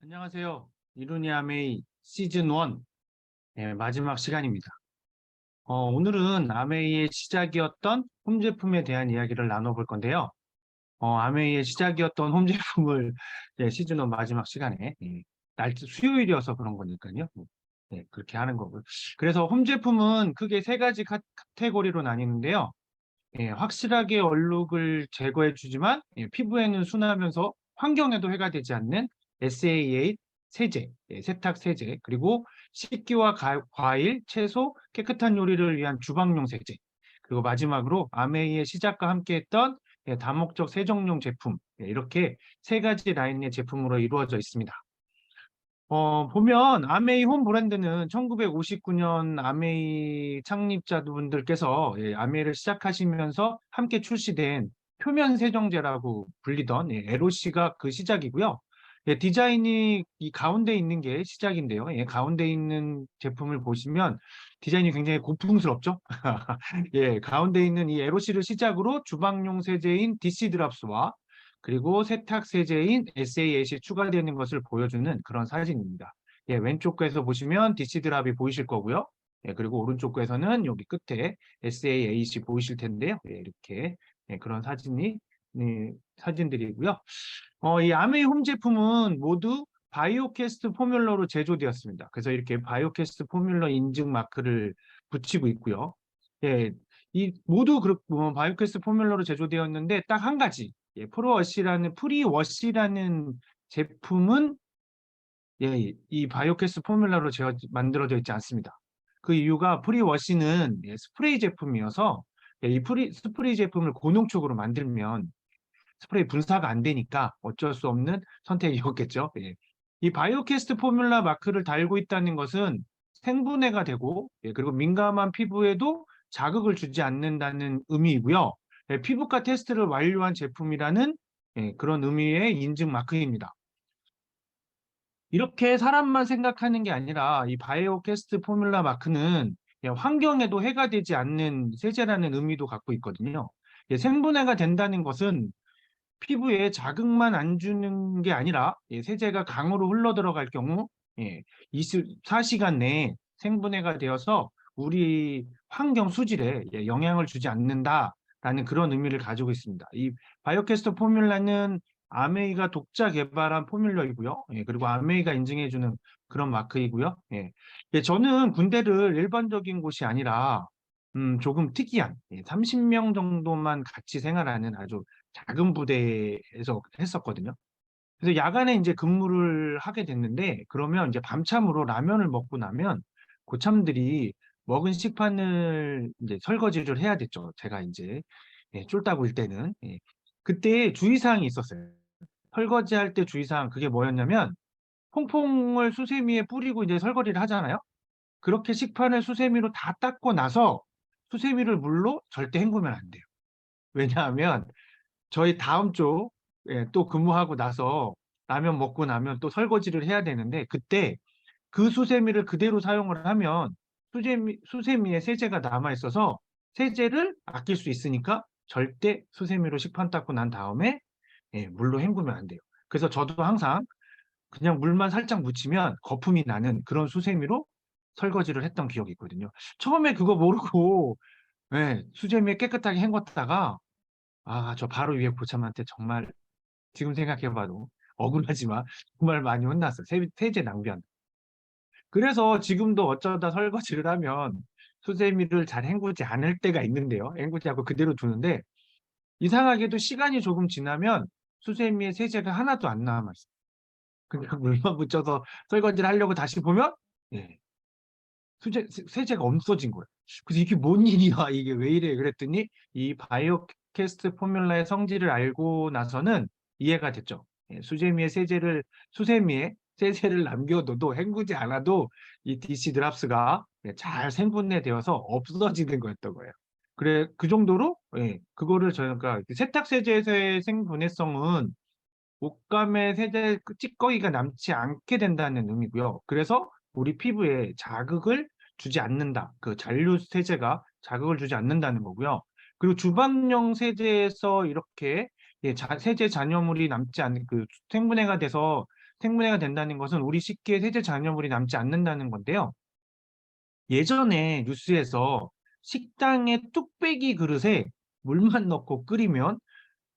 안녕하세요. 이루니 아메이 시즌 1 마지막 시간입니다. 오늘은 아메이의 시작이었던 홈 제품에 대한 이야기를 나눠볼 건데요. 아메이의 시작이었던 홈 제품을 시즌 1 마지막 시간에 수요일이어서 그런 거니까요. 그렇게 하는 거고요. 그래서 홈 제품은 크게 세 가지 카테고리로 나뉘는데요. 확실하게 얼룩을 제거해 주지만 피부에는 순하면서 환경에도 해가 되지 않는 SAA 세제, 세탁 세제, 그리고 식기와 과일, 채소, 깨끗한 요리를 위한 주방용 세제, 그리고 마지막으로 아메이의 시작과 함께했던 다목적 세정용 제품, 이렇게 세 가지 라인의 제품으로 이루어져 있습니다. 보면 아메이 홈 브랜드는 1959년 아메이 창립자분들께서 아메이를 시작하시면서 함께 출시된 표면 세정제라고 불리던 LOC가 그 시작이고요. 디자인이 이 가운데 있는 게 시작인데요. 가운데 있는 제품을 보시면 디자인이 굉장히 고풍스럽죠? 가운데 있는 이 LOC를 시작으로 주방용 세제인 DC 드랍스와 그리고 세탁 세제인 SAS이 추가되는 것을 보여주는 그런 사진입니다. 왼쪽 거에서 보시면 DC 드랍이 보이실 거고요. 그리고 오른쪽 거에서는 여기 끝에 SAAC 보이실 텐데요. 이렇게 그런 사진들이고요. 이 아메이 홈 제품은 모두 바이오캐스트 포뮬러로 제조되었습니다. 그래서 이렇게 바이오캐스트 포뮬러 인증 마크를 붙이고 있고요. 이 모두 바이오캐스트 포뮬러로 제조되었는데 딱 한 가지, 프리워시라는 제품은 이 바이오캐스트 포뮬러로 만들어져 있지 않습니다. 그 이유가 프리워시는 스프레이 제품이어서 이 스프레이 제품을 고농축으로 만들면 스프레이 분사가 안 되니까 어쩔 수 없는 선택이었겠죠. 이 바이오캐스트 포뮬러 마크를 달고 있다는 것은 생분해가 되고 그리고 민감한 피부에도 자극을 주지 않는다는 의미이고요. 피부과 테스트를 완료한 제품이라는 그런 의미의 인증 마크입니다. 이렇게 사람만 생각하는 게 아니라 이 바이오캐스트 포뮬러 마크는 환경에도 해가 되지 않는 세제라는 의미도 갖고 있거든요. 생분해가 된다는 것은 피부에 자극만 안 주는 게 아니라 세제가 강으로 흘러 들어갈 경우 24시간 내에 생분해가 되어서 우리 환경 수질에 영향을 주지 않는다라는 그런 의미를 가지고 있습니다. 이 바이오캐스터 포뮬라는 아메이가 독자 개발한 포뮬러이고요. 그리고 아메이가 인증해주는 그런 마크이고요. 저는 군대를 일반적인 곳이 아니라 조금 특이한 30명 정도만 같이 생활하는 아주 작은 부대에서 했었거든요. 그래서 야간에 이제 근무를 하게 됐는데 그러면 이제 밤참으로 라면을 먹고 나면 고참들이 먹은 식판을 이제 설거지를 해야 됐죠. 제가 이제 쫄따구일 때는 그때 주의사항이 있었어요. 설거지할 때 주의사항 그게 뭐였냐면 퐁퐁을 수세미에 뿌리고 이제 설거지를 하잖아요. 그렇게 식판을 수세미로 다 닦고 나서 수세미를 물로 절대 헹구면 안 돼요. 왜냐하면 저희 다음 주 또 근무하고 나서 라면 먹고 나면 또 설거지를 해야 되는데 그때 그 수세미를 그대로 사용을 하면 수세미에 세제가 남아 있어서 세제를 아낄 수 있으니까 절대 수세미로 식판 닦고 난 다음에 물로 헹구면 안 돼요. 그래서 저도 항상 그냥 물만 살짝 묻히면 거품이 나는 그런 수세미로 설거지를 했던 기억이 있거든요. 처음에 그거 모르고 수세미에 깨끗하게 헹궜다가 저 바로 위에 고참한테 정말 지금 생각해봐도 억울하지만 정말 많이 혼났어요. 세제 낭비한. 그래서 지금도 어쩌다 설거지를 하면 수세미를 잘 헹구지 않을 때가 있는데요. 헹구지 않고 그대로 두는데 이상하게도 시간이 조금 지나면 수세미에 세제가 하나도 안 남아있어요. 그냥 물만 묻혀서 설거지를 하려고 다시 보면 예, 세제가 없어진 거예요. 그래서 이게 뭔 일이야, 이게 왜 이래 그랬더니 이 바이오캐스트 포뮬라의 성질을 알고 나서는 이해가 됐죠. 수세미에 세제를 남겨둬도 헹구지 않아도 이 DC 드랍스가 잘 생분해 되어서 없어지는 거였던 거예요. 그래, 그 정도로 그거를 저희가 세탁 세제에서의 생분해성은 옷감에 세제 찌꺼기가 남지 않게 된다는 의미고요. 그래서 우리 피부에 자극을 주지 않는다. 그 잔류 세제가 자극을 주지 않는다는 거고요. 그리고 주방용 세제에서 이렇게 세제 잔여물이 남지 않는 그 생분해가 돼서 생분해가 된다는 것은 우리 식기에 세제 잔여물이 남지 않는다는 건데요. 예전에 뉴스에서 식당의 뚝배기 그릇에 물만 넣고 끓이면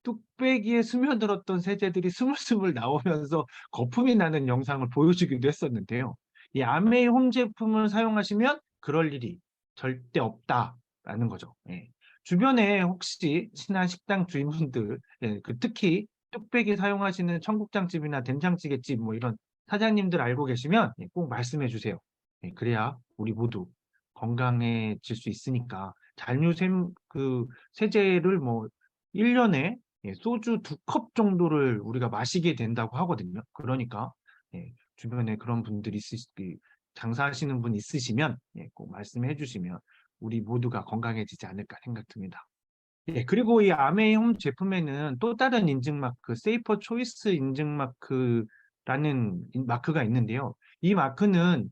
뚝배기에 스며들었던 세제들이 스물스물 나오면서 거품이 나는 영상을 보여주기도 했었는데요. 이 아메이 홈 제품을 사용하시면 그럴 일이 절대 없다라는 거죠. 예. 주변에 혹시 친한 식당 주인분들, 예, 특히 뚝배기 사용하시는 청국장집이나 된장찌개집 뭐 이런 사장님들 알고 계시면 예, 꼭 말씀해 주세요. 예, 그래야 우리 모두 건강해질 수 있으니까 잔류샘 세제를 뭐 1년에 예, 소주 2컵 정도를 우리가 마시게 된다고 하거든요. 그러니까 예, 주변에 그런 분들이 장사하시는 분 있으시면 예, 꼭 말씀해 주시면 우리 모두가 건강해지지 않을까 생각됩니다. 예, 그리고 이 아메이 홈 제품에는 또 다른 인증 마크, 세이퍼 초이스 인증 마크라는 마크가 있는데요. 이 마크는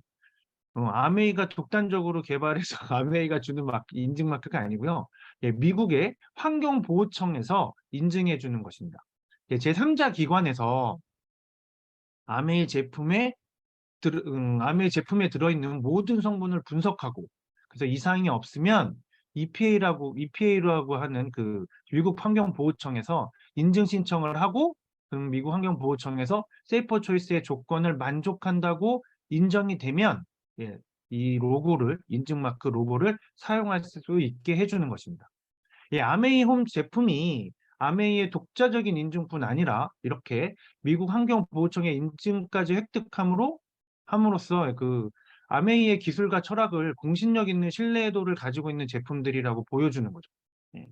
아메이가 독단적으로 개발해서 아메이가 주는 인증 마크가 아니고요. 예, 미국의 환경보호청에서 인증해 주는 것입니다. 예, 제3자 기관에서 아메이 제품에 아메이 제품에 들어있는 모든 성분을 분석하고 그래서 이상이 없으면 EPA라고 하는 그 미국 환경보호청에서 인증 신청을 하고 미국 환경보호청에서 세이퍼 초이스의 조건을 만족한다고 인정이 되면 예, 이 로고를 인증 마크 로고를 사용할 수 있게 해주는 것입니다. 예, 아메이 홈 제품이 아메이의 독자적인 인증뿐 아니라 이렇게 미국 환경보호청의 인증까지 함으로써 그 아메이의 기술과 철학을 공신력 있는 신뢰도를 가지고 있는 제품들이라고 보여주는 거죠. 예.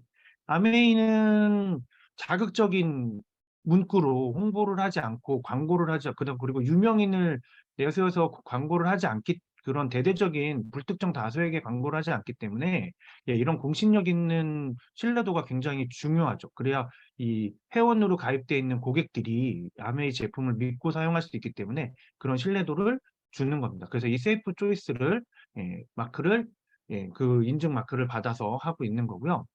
아메이는 자극적인 문구로 홍보를 하지 않고 광고를 하지 않고 그리고 유명인을 내세워서 광고를 하지 않기 그런 대대적인 불특정 다수에게 광고를 하지 않기 때문에 예, 이런 공신력 있는 신뢰도가 굉장히 중요하죠. 그래야 이 회원으로 가입되어 있는 고객들이 아메이 제품을 믿고 사용할 수 있기 때문에 그런 신뢰도를 주는 겁니다. 그래서 이 세이프 초이스를 마크를 그 인증 마크를 받아서 하고 있는 거고요.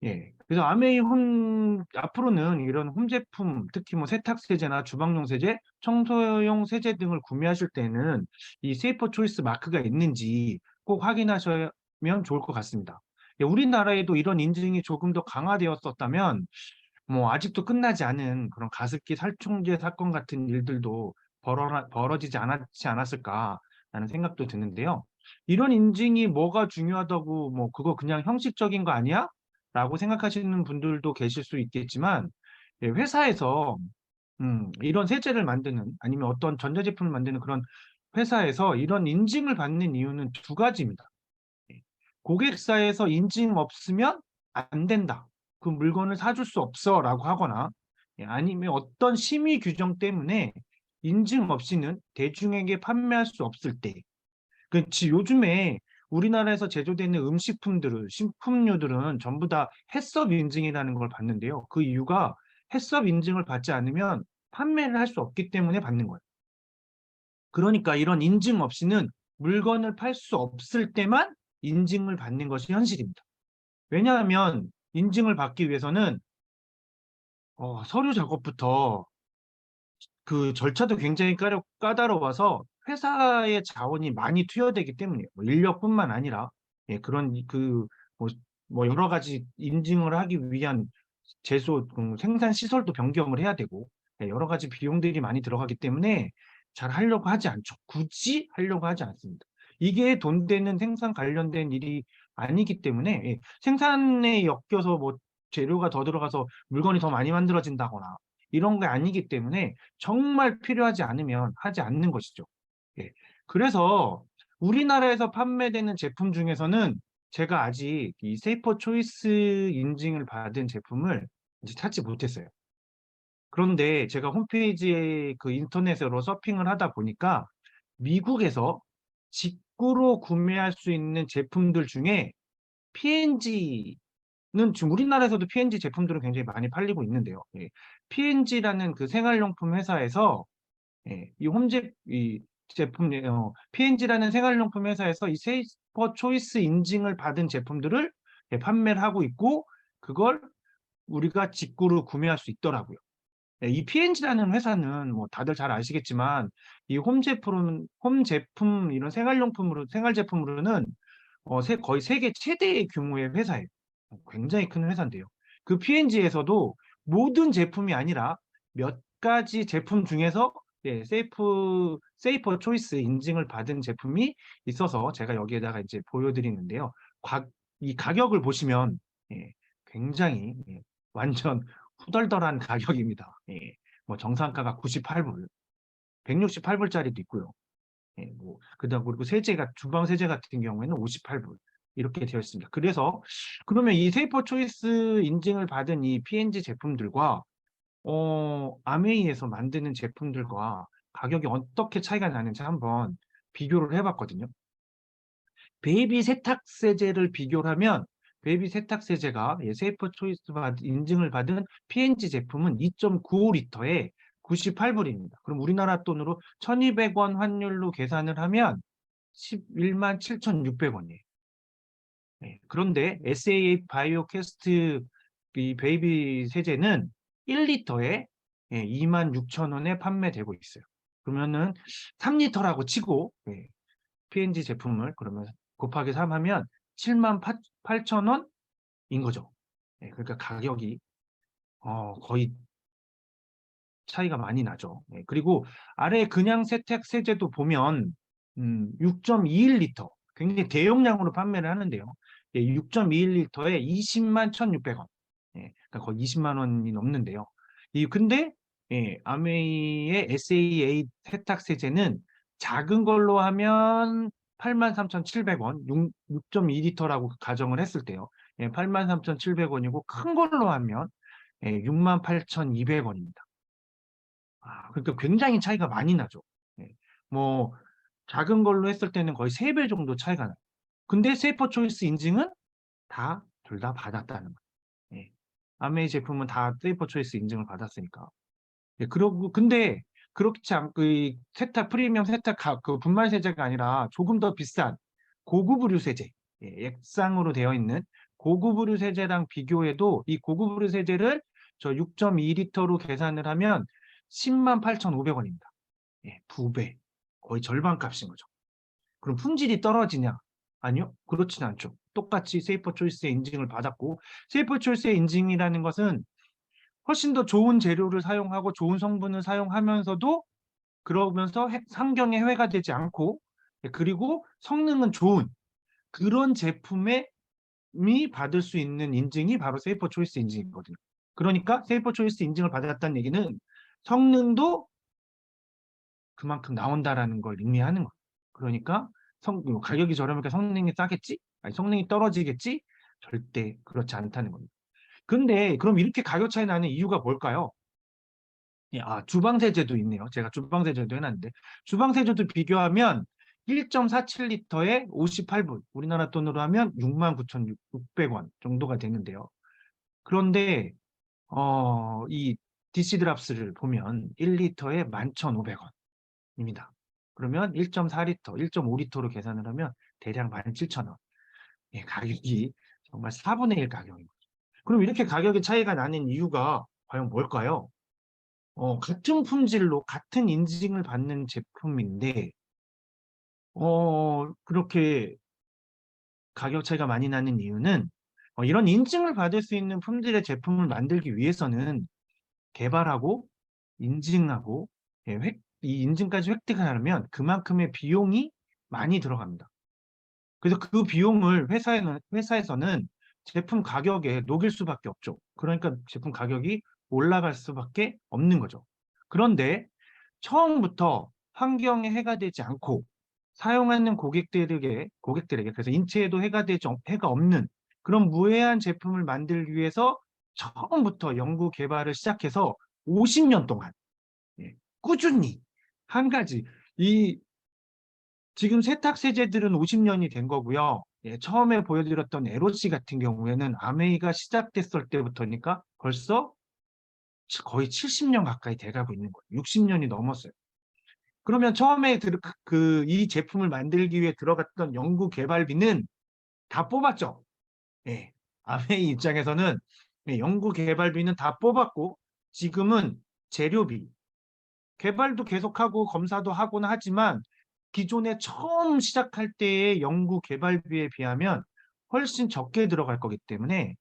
예. 그래서 아메이 홈 앞으로는 이런 홈 제품, 특히 뭐 세탁 세제나 주방용 세제, 청소용 세제 등을 구매하실 때는 이 세이퍼 초이스 마크가 있는지 꼭 확인하시면 좋을 것 같습니다. 예, 우리나라에도 이런 인증이 조금 더 강화되었었다면 뭐 아직도 끝나지 않은 그런 가습기 살충제 사건 같은 일들도 벌어지지 않았지 않았을까라는 생각도 드는데요. 이런 인증이 뭐가 중요하다고 뭐 그거 그냥 형식적인 거 아니야? 라고 생각하시는 분들도 계실 수 있겠지만 예, 회사에서 이런 세제를 만드는 아니면 어떤 전자제품을 만드는 그런 회사에서 이런 인증을 받는 이유는 두 가지입니다. 예. 고객사에서 인증 없으면 안 된다. 그 물건을 사줄 수 없어 라고 하거나 예, 아니면 어떤 심의 규정 때문에 인증 없이는 대중에게 판매할 수 없을 때 그렇지 요즘에 우리나라에서 제조되는 식품류들은 전부 다 해썹 인증이라는 걸 받는데요. 그 이유가 해썹 인증을 받지 않으면 판매를 할 수 없기 때문에 받는 거예요. 그러니까 이런 인증 없이는 물건을 팔 수 없을 때만 인증을 받는 것이 현실입니다. 왜냐하면 인증을 받기 위해서는 서류 작업부터 그 절차도 굉장히 까다로워서 회사의 자원이 많이 투여되기 때문이에요. 뭐 인력뿐만 아니라 예, 그런 뭐, 뭐 여러 가지 인증을 하기 위한 생산 시설도 변경을 해야 되고 예, 여러 가지 비용들이 많이 들어가기 때문에 잘 하려고 하지 않죠. 굳이 하려고 하지 않습니다. 이게 돈 되는 생산 관련된 일이 아니기 때문에 예, 생산에 엮여서 뭐 재료가 더 들어가서 물건이 더 많이 만들어진다거나 이런 게 아니기 때문에 정말 필요하지 않으면 하지 않는 것이죠. 예. 그래서 우리나라에서 판매되는 제품 중에서는 제가 아직 이 세이퍼 초이스 인증을 받은 제품을 이제 찾지 못했어요. 그런데 제가 홈페이지에 그 인터넷으로 서핑을 하다 보니까 미국에서 직구로 구매할 수 있는 제품들 중에 P&G는 지금 우리나라에서도 P&G 제품들은 굉장히 많이 팔리고 있는데요. 예. P&G라는 그 생활용품 회사에서 예, 이 제품, P&G라는 생활용품 회사에서 이 세이퍼 초이스 인증을 받은 제품들을 예, 판매를 하고 있고, 그걸 우리가 직구로 구매할 수 있더라고요. 이 P&G라는 회사는 뭐 다들 잘 아시겠지만 이 홈 제품 이런 생활 제품으로는 거의 세계 최대의 규모의 회사예요. 굉장히 큰 회사인데요. 그 P&G에서도 모든 제품이 아니라 몇 가지 제품 중에서 세이퍼 초이스 인증을 받은 제품이 있어서 제가 여기에다가 이제 보여드리는데요. 이 가격을 보시면 예, 굉장히 완전 후덜덜한 가격입니다. 뭐 정상가가 98불, 168불짜리도 있고요. 그다음 그리고 주방 세제 같은 경우에는 58불 이렇게 되어 있습니다. 그래서 그러면 이 세이퍼 초이스 인증을 받은 이 P&G 제품들과 아메이에서 만드는 제품들과 가격이 어떻게 차이가 나는지 한번 비교를 해봤거든요. 베이비 세탁 세제를 비교를 하면 베이비 세탁 세제가 세이퍼 초이스 인증을 받은 P&G 제품은 2.95리터에 98불입니다. 그럼 우리나라 돈으로 1,200원 환율로 계산을 하면 11만 7,600원이에요. 그런데 SAA 바이오 캐스트 이 베이비 세제는 1리터에 2만 6천 원에 판매되고 있어요. 그러면은 3리터라고 치고 P&G 제품을 그러면 곱하기 3 하면 7만 8천 원인 거죠. 그러니까 가격이 거의 차이가 많이 나죠. 그리고 아래 그냥 세탁 세제도 보면 6.21리터 굉장히 대용량으로 판매를 하는데요. 6.21리터에 20만 1,600원. 그러니까 거의 20만 원이 넘는데요. 근데 아메이의 SAA 세탁 세제는 작은 걸로 하면 83,700원, 6.2리터라고 가정을 했을 때요. 83,700원이고 큰 걸로 하면 68,200원입니다. 그러니까 굉장히 차이가 많이 나죠. 예. 뭐 작은 걸로 했을 때는 거의 3배 정도 차이가 나요. 근데 세이퍼 초이스 인증은 둘 다 받았다는 거예요. 아메이 제품은 다 세이퍼 초이스 인증을 받았으니까. 그러고 근데 그렇지 않고 이 프리미엄 그 분말 세제가 아니라 조금 더 비싼 고급 의류 세제, 액상으로 되어 있는 고급 의류 세제랑 비교해도 이 고급 의류 세제를 저 6.2리터로 계산을 하면 10만 8,500원입니다. 2배. 거의 절반 값인 거죠. 그럼 품질이 떨어지냐? 아니요. 그렇진 않죠. 똑같이 세이퍼 초이스의 인증을 받았고, 세이퍼 초이스의 인증이라는 것은 훨씬 더 좋은 재료를 사용하고 좋은 성분을 사용하면서도 그러면서 환경에 해가 되지 않고 그리고 성능은 좋은 그런 제품이 받을 수 있는 인증이 바로 세이퍼 초이스 인증이거든요. 그러니까 세이퍼 초이스 인증을 받았다는 얘기는 성능도 그만큼 나온다라는 걸 의미하는 거예요. 그러니까 가격이 저렴하니까 성능이 싸겠지? 아니, 성능이 떨어지겠지? 절대 그렇지 않다는 겁니다. 근데 그럼 이렇게 가격 차이 나는 이유가 뭘까요? 주방세제도 있네요. 제가 주방세제도 해놨는데 주방세제도 비교하면 1.47리터에 58불, 우리나라 돈으로 하면 69,600원 정도가 되는데요. 그런데 이 디시드랍스를 보면 1리터에 11,500원입니다. 그러면 1.4리터, 1.5리터로 계산을 하면 대략 17,000원. 가격이 정말 4분의 1 가격입니다. 그럼 이렇게 가격의 차이가 나는 이유가 과연 뭘까요? 같은 품질로 같은 인증을 받는 제품인데 그렇게 가격 차이가 많이 나는 이유는 이런 인증을 받을 수 있는 품질의 제품을 만들기 위해서는 개발하고 인증하고 이 인증까지 획득하려면 그만큼의 비용이 많이 들어갑니다. 그래서 그 비용을 회사에서는 제품 가격에 녹일 수밖에 없죠. 그러니까 제품 가격이 올라갈 수밖에 없는 거죠. 그런데 처음부터 환경에 해가 되지 않고 사용하는 고객들에게 그래서 인체에도 해가 없는 그런 무해한 제품을 만들기 위해서 처음부터 연구 개발을 시작해서 50년 동안 꾸준히 한 가지 지금 세탁 세제들은 50년이 된 거고요. 처음에 보여드렸던 에로시 같은 경우에는 아메이가 시작됐을 때부터니까 벌써 거의 70년 가까이 돼가고 있는 거예요. 60년이 넘었어요. 그러면 처음에 이 제품을 만들기 위해 들어갔던 연구 개발비는 다 뽑았죠. 아메이 입장에서는 연구 개발비는 다 뽑았고 지금은 재료비, 개발도 계속하고 검사도 하곤 하지만 기존에 처음 시작할 때의 연구 개발비에 비하면 훨씬 적게 들어갈 거기 때문에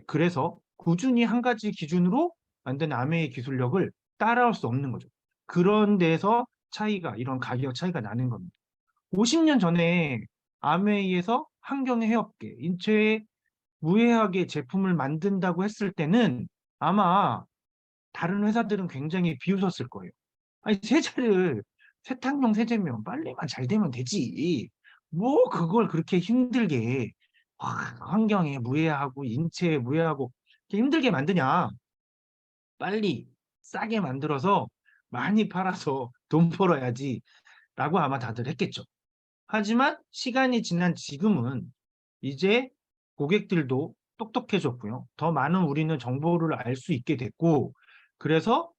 그래서 꾸준히 한 가지 기준으로 만든 아메이 기술력을 따라올 수 없는 거죠. 그런 데서 차이가 이런 가격 차이가 나는 겁니다. 50년 전에 아메이에서 환경의 해롭게 인체에 무해하게 제품을 만든다고 했을 때는 아마 다른 회사들은 굉장히 비웃었을 거예요. 아니, 세제를 세탁용 세제면 빨래만 잘 되면 되지. 뭐 그걸 그렇게 힘들게 환경에 무해하고 인체에 무해하고 이렇게 힘들게 만드냐. 빨리 싸게 만들어서 많이 팔아서 돈 벌어야지 라고 아마 다들 했겠죠. 하지만 시간이 지난 지금은 이제 고객들도 똑똑해졌고요. 더 많은 우리는 정보를 알 수 있게 됐고, 그래서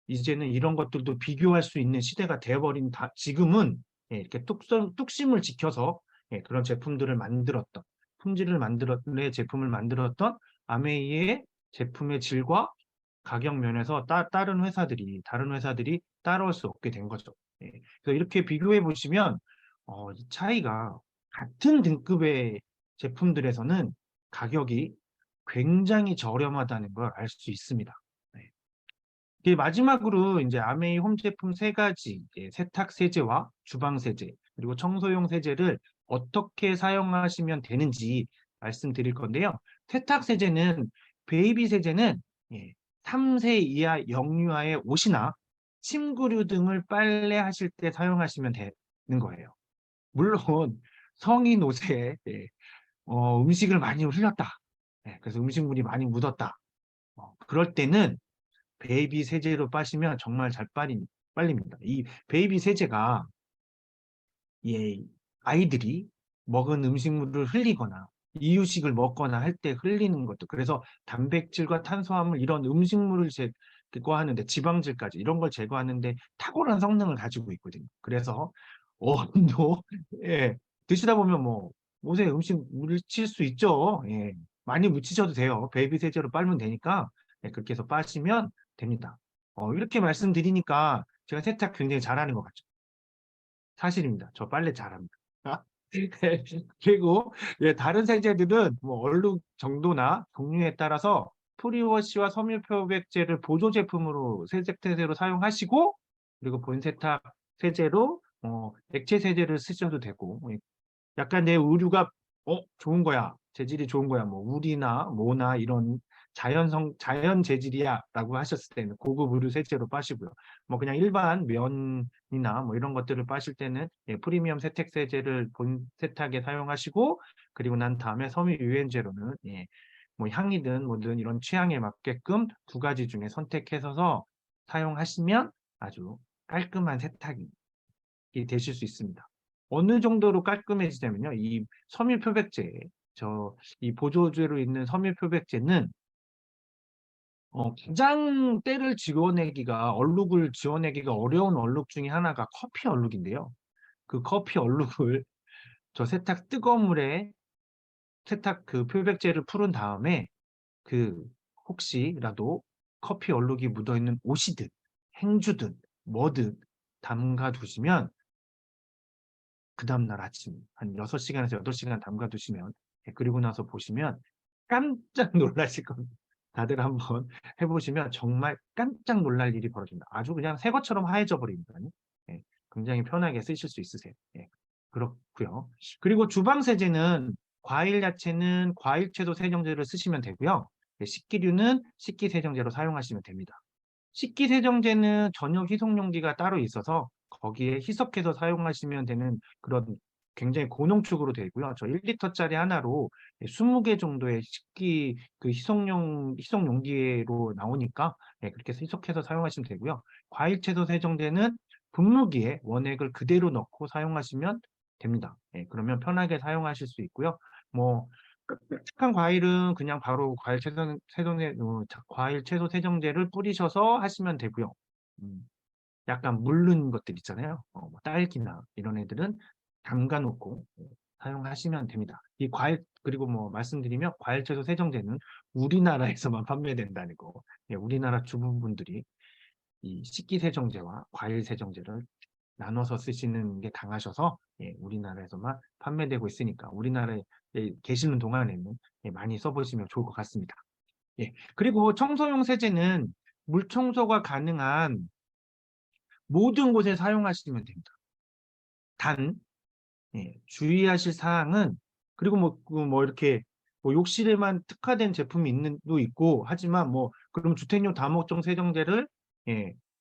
이제는 이런 것들도 비교할 수 있는 시대가 되어버린 지금은 이렇게 뚝심을 지켜서 그런 제품들을 만들었던, 품질을 만들었던, 제품을 만들었던 아메이의 제품의 질과 가격 면에서 다른 회사들이 따라올 수 없게 된 거죠. 그래서 이렇게 비교해 보시면 이 차이가 같은 등급의 제품들에서는 가격이 굉장히 저렴하다는 걸 알 수 있습니다. 네. 마지막으로 이제 아메이 홈 제품 세 가지, 세탁 세제와 주방 세제, 그리고 청소용 세제를 어떻게 사용하시면 되는지 말씀드릴 건데요. 세탁 세제는 베이비 세제는 3세 이하 영유아의 옷이나 침구류 등을 빨래하실 때 사용하시면 되는 거예요. 물론 성인 옷에 음식을 많이 흘렸다. 그래서 음식물이 많이 묻었다. 그럴 때는 베이비 세제로 빠시면 정말 잘 빨립니다. 이 베이비 세제가 아이들이 먹은 음식물을 흘리거나 이유식을 먹거나 할 때 흘리는 것도 그래서 단백질과 탄수화물 이런 음식물을 제거하는데 지방질까지 이런 걸 제거하는데 탁월한 성능을 가지고 있거든요. 그래서 어른도 드시다 보면 뭐 옷에 음식 묻힐 수 있죠. 많이 묻히셔도 돼요. 베이비 세제로 빨면 되니까 그렇게 해서 빠시면 됩니다. 이렇게 말씀드리니까 제가 세탁 굉장히 잘하는 것 같죠. 사실입니다. 저 빨래 잘합니다. 그리고 다른 세제들은 뭐 얼룩 정도나 종류에 따라서 프리워시와 섬유표백제를 보조 제품으로 세탁세제로 사용하시고 그리고 본세탁 세제로 액체 세제를 쓰셔도 되고 약간 내 의류가 좋은 거야. 재질이 좋은 거야. 뭐 울이나 모나 이런 자연 재질이야라고 하셨을 때는 고급 의류 세제로 빠시고요. 뭐 그냥 일반 면이나 뭐 이런 것들을 빠실 때는 프리미엄 세탁 세제를 본 세탁에 사용하시고 그리고 난 다음에 섬유 유연제로는 뭐 향이든 뭐든 이런 취향에 맞게끔 두 가지 중에 선택해서 사용하시면 아주 깔끔한 세탁이 되실 수 있습니다. 어느 정도로 깔끔해지냐면요. 이 섬유 표백제, 이 보조제로 있는 섬유 표백제는 가장 때를 지워내기가 얼룩을 지워내기가 어려운 얼룩 중에 하나가 커피 얼룩인데요. 그 커피 얼룩을 저 뜨거운 물에 세탁 그 표백제를 풀은 다음에 그 혹시라도 커피 얼룩이 묻어있는 옷이든 행주든 뭐든 담가 두시면 그 다음날 아침 한 6시간에서 8시간 담가 두시면 그리고 나서 보시면 깜짝 놀라실 겁니다. 다들 한번 해보시면 정말 깜짝 놀랄 일이 벌어집니다. 아주 그냥 새 것처럼 하얘져 버립니다. 굉장히 편하게 쓰실 수 있으세요. 그렇고요. 그리고 주방 세제는 과일 야채는 과일 채소 세정제를 쓰시면 되고요. 식기류는 식기세정제로 사용하시면 됩니다. 식기세정제는 전용 희석용기가 따로 있어서 거기에 희석해서 사용하시면 되는 그런 굉장히 고농축으로 되어 있고요. 저 1리터짜리 하나로 20개 정도의 그 희석용기로 나오니까 그렇게 해서 희석해서 사용하시면 되고요. 과일 채소 세정제는 분무기에 원액을 그대로 넣고 사용하시면 됩니다. 그러면 편하게 사용하실 수 있고요. 뭐 끔찍한 과일은 그냥 바로 과일 채소 세정제를 뿌리셔서 하시면 되고요. 약간 물른 것들 있잖아요. 뭐 딸기나 이런 애들은 담가 놓고 사용하시면 됩니다. 이 과일 그리고 뭐 말씀드리면 과일 채소 세정제는 우리나라에서만 판매된다는 거. 우리나라 주부분들이 이 식기세정제와 과일세정제를 나눠서 쓰시는 게 강하셔서 우리나라에서만 판매되고 있으니까 우리나라에 계시는 동안에는 많이 써보시면 좋을 것 같습니다. 그리고 청소용 세제는 물 청소가 가능한 모든 곳에 사용하시면 됩니다. 단 주의하실 사항은 그리고 뭐 이렇게 뭐 욕실에만 특화된 제품이 있는도 있고 하지만 뭐 그럼 주택용 다목적 세정제를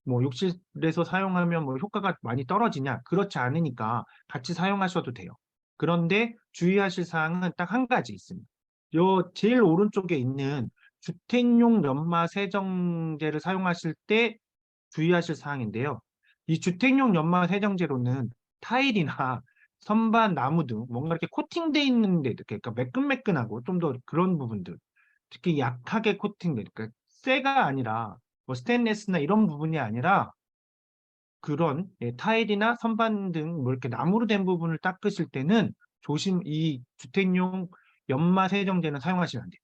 뭐 욕실에서 사용하면 뭐 효과가 많이 떨어지냐? 그렇지 않으니까 같이 사용하셔도 돼요. 그런데 주의하실 사항은 딱 한 가지 있습니다. 요 제일 오른쪽에 있는 주택용 연마 세정제를 사용하실 때 주의하실 사항인데요. 이 주택용 연마 세정제로는 타일이나 선반, 나무 등 뭔가 이렇게 코팅돼 있는 데 그러니까 매끈매끈하고 좀 더 그런 부분들 특히 약하게 코팅돼 그러니까 쇠가 아니라 뭐 스테인레스나 이런 부분이 아니라 그런 타일이나 선반 등 뭐 이렇게 나무로 된 부분을 닦으실 때는 이 주택용 연마 세정제는 사용하시면 안 돼요.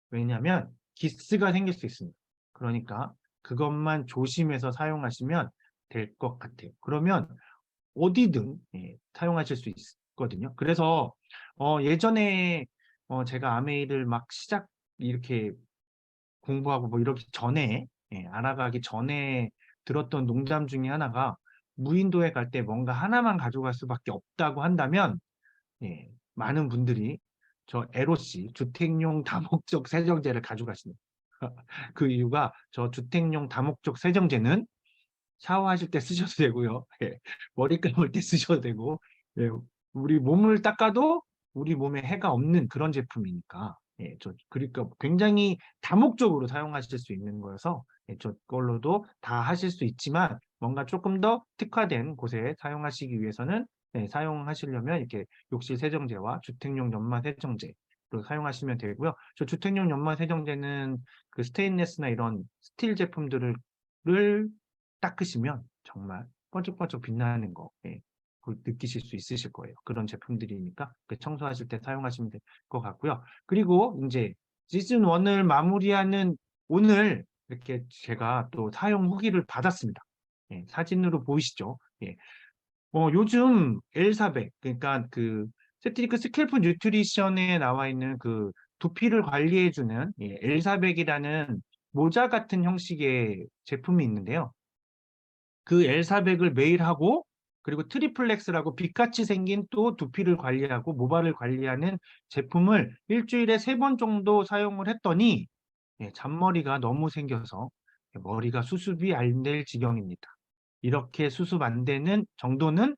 왜냐하면 기스가 생길 수 있습니다. 그러니까 그것만 조심해서 사용하시면 될 것 같아요. 그러면 어디든 사용하실 수 있거든요. 그래서 예전에 제가 아메이를 막 이렇게 공부하고 뭐 이러기 전에 알아가기 전에 들었던 농담 중에 하나가 무인도에 갈 때 뭔가 하나만 가져갈 수밖에 없다고 한다면 많은 분들이 저 LOC 주택용 다목적 세정제를 가져가십니다. 그 이유가 저 주택용 다목적 세정제는 샤워하실 때 쓰셔도 되고요. 머리 감을 때 쓰셔도 되고, 우리 몸을 닦아도 우리 몸에 해가 없는 그런 제품이니까, 그러니까 굉장히 다목적으로 사용하실 수 있는 거여서, 저걸로도 다 하실 수 있지만, 뭔가 조금 더 특화된 곳에 사용하시기 위해서는, 사용하시려면 이렇게 욕실 세정제와 주택용 연마 세정제로 사용하시면 되고요. 저 주택용 연마 세정제는 그 스테인레스나 이런 스틸 제품들을 닦으시면 정말 번쩍번쩍 빛나는 거 그걸 느끼실 수 있으실 거예요. 그런 제품들이니까 청소하실 때 사용하시면 될 것 같고요. 그리고 이제 시즌 1을 마무리하는 오늘 이렇게 제가 또 사용 후기를 받았습니다. 사진으로 보이시죠? 요즘 L400 그러니까 그 세트리크 스캘프 뉴트리션에 나와 있는 그 두피를 관리해주는 L400이라는 모자 같은 형식의 제품이 있는데요. 그 L400을 매일 하고 그리고 트리플렉스라고 빛같이 생긴 또 두피를 관리하고 모발을 관리하는 제품을 일주일에 3번 정도 사용을 했더니 잔머리가 너무 생겨서 머리가 수습이 안 될 지경입니다. 이렇게 수습 안 되는 정도는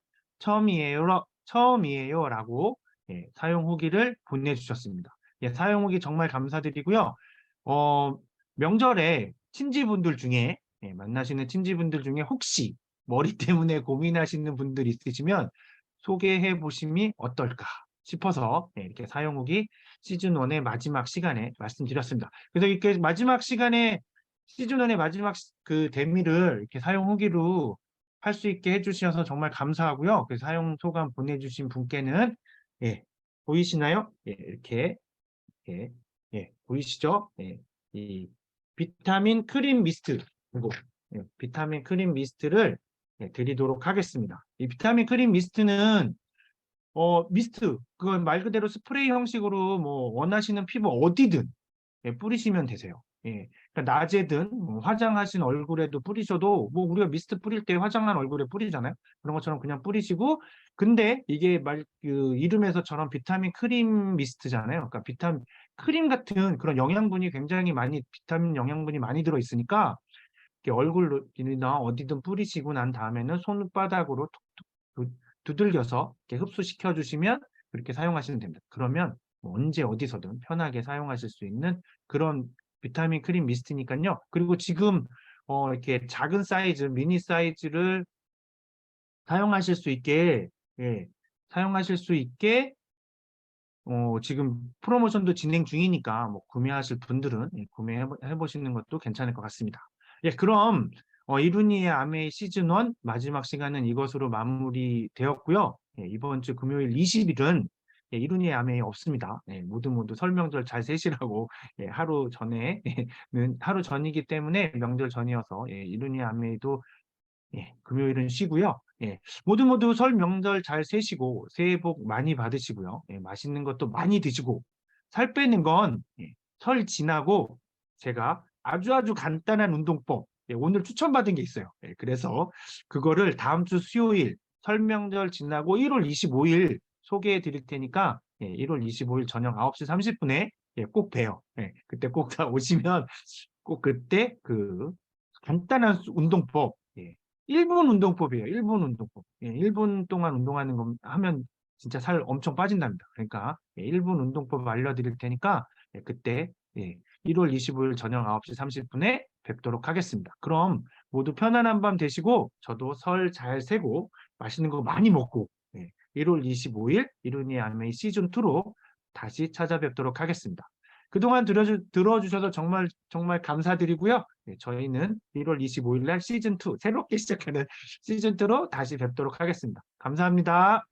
처음이에요라고 사용 후기를 보내주셨습니다. 사용 후기 정말 감사드리고요. 명절에 친지분들 중에 만나시는 친지분들 중에 혹시 머리 때문에 고민하시는 분들 있으시면 소개해 보심이 어떨까 싶어서 이렇게 사용 후기 시즌 1의 마지막 시간에 말씀드렸습니다. 그래서 이렇게 마지막 시간에 시즌 1의 마지막 그 데미를 이렇게 사용 후기로 할 수 있게 해주셔서 정말 감사하고요. 그 사용 소감 보내주신 분께는 보이시나요? 이렇게 보이시죠? 이 비타민 크림 미스트 그리고 비타민 크림 미스트를 드리도록 하겠습니다. 이 비타민 크림 미스트는 미스트 그건 말 그대로 스프레이 형식으로 뭐 원하시는 피부 어디든 뿌리시면 되세요. 그러니까 낮에든 화장하신 얼굴에도 뿌리셔도 뭐 우리가 미스트 뿌릴 때 화장한 얼굴에 뿌리잖아요. 그런 것처럼 그냥 뿌리시고 근데 이게 그 이름에서처럼 비타민 크림 미스트잖아요. 그러니까 비타민 크림 같은 그런 영양분이 굉장히 많이 비타민 영양분이 많이 들어 있으니까 얼굴이나 어디든 뿌리시고 난 다음에는 손바닥으로 툭툭 두들겨서 이렇게 흡수시켜 주시면 그렇게 사용하시면 됩니다. 그러면 뭐 언제 어디서든 편하게 사용하실 수 있는 그런 비타민 크림 미스트니까요. 그리고 지금 이렇게 작은 사이즈, 미니 사이즈를 사용하실 수 있게 사용하실 수 있게 지금 프로모션도 진행 중이니까 뭐 구매하실 분들은 구매해 보시는 것도 괜찮을 것 같습니다. 그럼 이루니의 아메이 시즌 1 마지막 시간은 이것으로 마무리되었고요. 이번 주 금요일 20일은 이룬이 야매이 없습니다. 모두 설명절 잘 세시라고 하루 전에는 하루 전이기 때문에 명절 전이어서 이룬이 야매이도 금요일은 쉬고요. 모두 설 명절 잘 세시고 새해 복 많이 받으시고요. 맛있는 것도 많이 드시고 살 빼는 건 설 지나고 제가 아주 간단한 운동법 오늘 추천받은 게 있어요. 그래서 그거를 다음 주 수요일 설 명절 지나고 1월 25일 소개해 드릴 테니까 1월 25일 저녁 9시 30분에 꼭 봬요. 그때 꼭 다 오시면 꼭 그때 그 간단한 운동법 1분 운동법이에요. 1분 운동법. 1분 동안 운동하는 거 하면 진짜 살 엄청 빠진답니다. 그러니까 1분 운동법 알려드릴 테니까 그때 1월 25일 저녁 9시 30분에 뵙도록 하겠습니다. 그럼 모두 편안한 밤 되시고 저도 설 잘 세고 맛있는 거 많이 먹고 1월 25일 이룬이 아메이 시즌2로 다시 찾아뵙도록 하겠습니다. 그동안 들어주셔서 정말 감사드리고요. 저희는 1월 25일 날 시즌2, 새롭게 시작하는 시즌2로 다시 뵙도록 하겠습니다. 감사합니다.